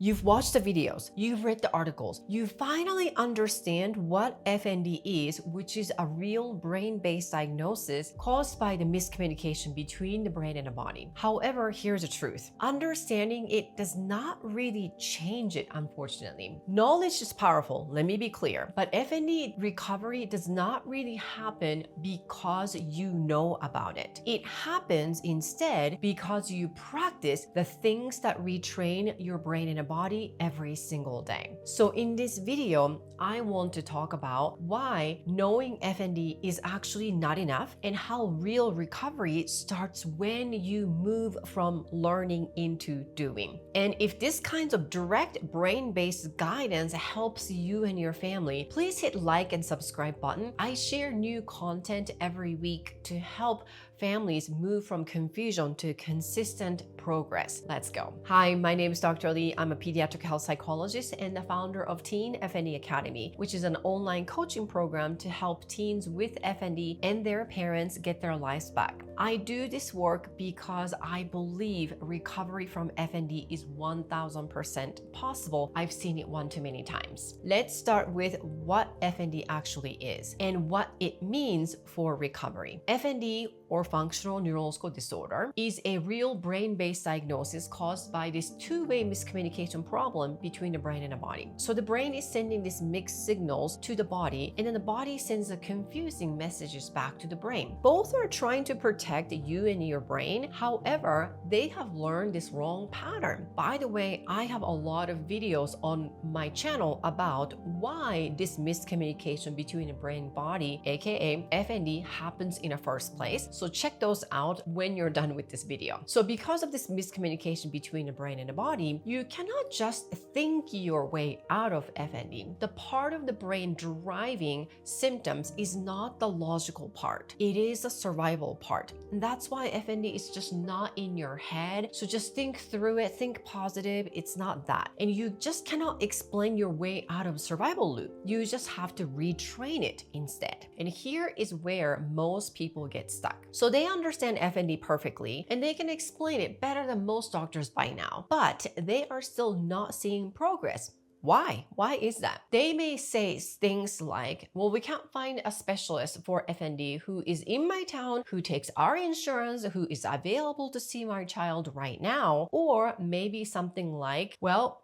You've watched the videos, you've read the articles, you finally understand what FND is, which is a real brain-based diagnosis caused by the miscommunication between the brain and the body. However, here's the truth. Understanding it does not really change it, unfortunately. Knowledge is powerful, let me be clear, but FND recovery does not really happen because you know about it. It happens instead because you practice the things that retrain your brain and body every single day. So in this video, I want to talk about why knowing FND is actually not enough and how real recovery starts when you move from learning into doing. And if this kind of direct brain-based guidance helps you and your family, please hit like and subscribe button. I share new content every week to help families move from confusion to consistent progress. Let's go. Hi, my name is Dr. Lee. I'm a pediatric health psychologist and the founder of Teen FND Academy, which is an online coaching program to help teens with FND and their parents get their lives back. I do this work because I believe recovery from FND is 1000% possible. I've seen it one too many times. Let's start with what FND actually is and what it means for recovery. FND, or Functional Neurological Disorder, is a real brain-based diagnosis caused by this two-way miscommunication problem between the brain and the body. So the brain is sending these mixed signals to the body, and then the body sends the confusing messages back to the brain. Both are trying to protect you and your brain. However, they have learned this wrong pattern. By the way, I have a lot of videos on my channel about why this miscommunication between the brain and body, aka FND, happens in the first place. So check those out when you're done with this video. So because of this miscommunication between the brain and the body, you cannot just think your way out of FND. The part of the brain driving symptoms is not the logical part. It is the survival part. And that's why FND is just not in your head. So just think through it, think positive. It's not that. And you just cannot explain your way out of survival loop. You just have to retrain it instead. And here is where most people get stuck. So they understand FND perfectly and they can explain it better than most doctors by now, but they are still not seeing progress. Why? Why is that? They may say things like, well, we can't find a specialist for FND who is in my town, who takes our insurance, who is available to see my child right now. Or maybe something like, well,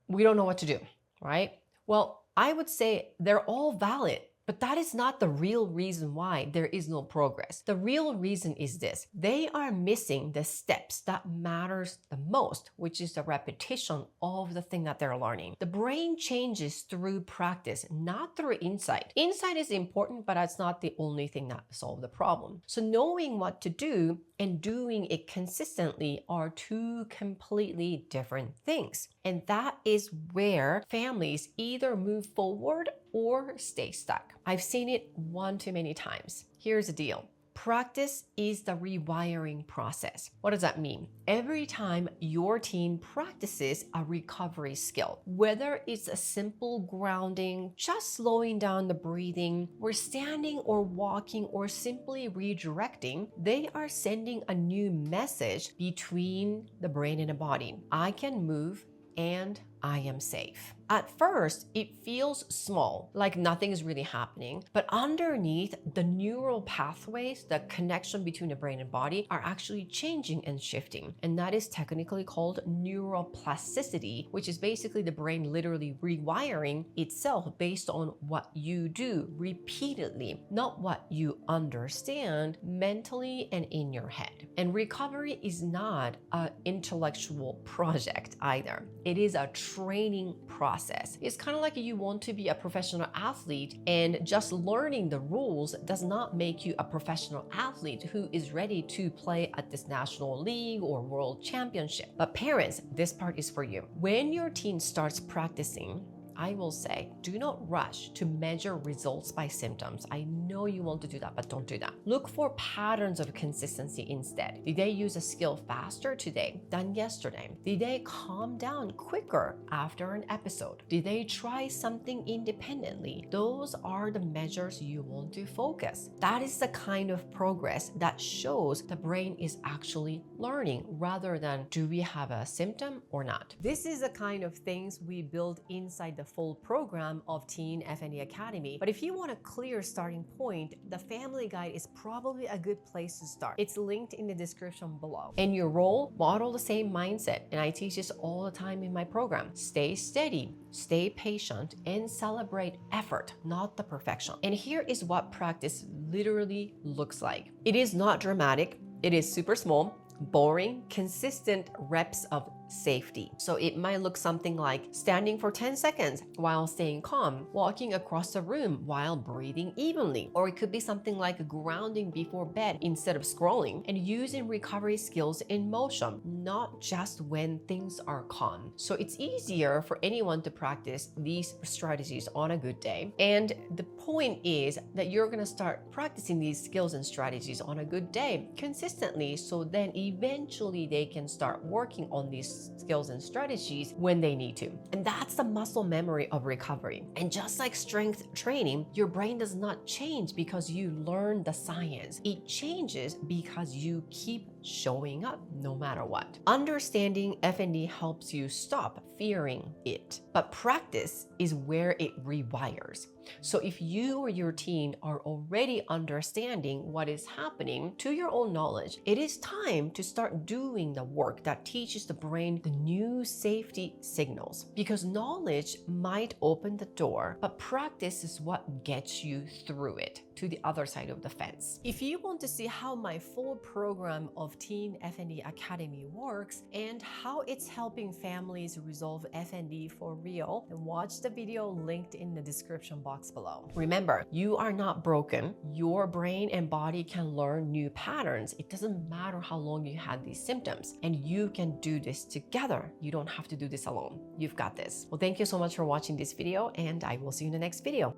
we don't know what to do, right? Well, I would say they're all valid. But that is not the real reason why there is no progress. The real reason is this. They are missing the steps that matters the most, which is the repetition of the thing that they're learning. The brain changes through practice, not through insight. Insight is important, but that's not the only thing that solves the problem. So knowing what to do and doing it consistently are two completely different things. And that is where families either move forward or stay stuck. I've seen it one too many times. Here's the deal. Practice is the rewiring process. What does that mean? Every time your teen practices a recovery skill, whether it's a simple grounding, just slowing down the breathing, or standing or walking or simply redirecting, they are sending a new message between the brain and the body. I can move and I am safe. At first, it feels small, like nothing is really happening, but underneath, the neural pathways, the connection between the brain and body, are actually changing and shifting. And that is technically called neuroplasticity, which is basically the brain literally rewiring itself based on what you do repeatedly, not what you understand mentally and in your head. And recovery is not an intellectual project either. It is a training process. It's kind of like you want to be a professional athlete and just learning the rules does not make you a professional athlete who is ready to play at this national league or world championship. But parents, this part is for you. When your teen starts practicing, I will say, do not rush to measure results by symptoms. I know you want to do that, but don't do that. Look for patterns of consistency instead. Did they use a skill faster today than yesterday? Did they calm down quicker after an episode? Did they try something independently? Those are the measures you want to focus. That is the kind of progress that shows the brain is actually learning rather than do we have a symptom or not. This is the kind of things we build inside the full program of Teen FND Academy. But if you want a clear starting point, the family guide is probably a good place to start. It's linked in the description below. In your role, model the same mindset, and I teach this all the time in my program. Stay steady, stay patient, and celebrate effort, not the perfection. And here is what practice literally looks like. It is not dramatic. It is super small, boring, consistent reps of safety. So it might look something like standing for 10 seconds while staying calm, walking across the room while breathing evenly. Or it could be something like grounding before bed instead of scrolling, and using recovery skills in motion, not just when things are calm. So it's easier for anyone to practice these strategies on a good day. And the point is that you're going to start practicing these skills and strategies on a good day consistently, so then eventually they can start working on these skills and strategies when they need to. And that's the muscle memory of recovery. And just like strength training, your brain does not change because you learn the science. It changes because you keep showing up no matter what. Understanding FND helps you stop fearing it, but practice is where it rewires. So if you or your teen are already understanding what is happening to your own knowledge, it is time to start doing the work that teaches the brain the new safety signals. Because knowledge might open the door, but practice is what gets you through it to the other side of the fence. If you want to see how my full program of Teen FND Academy works and how it's helping families resolve FND for real, then watch the video linked in the description box below. Remember, you are not broken. Your brain and body can learn new patterns. It doesn't matter how long you had these symptoms, and you can do this together. You don't have to do this alone. You've got this. Well, thank you so much for watching this video, and I will see you in the next video.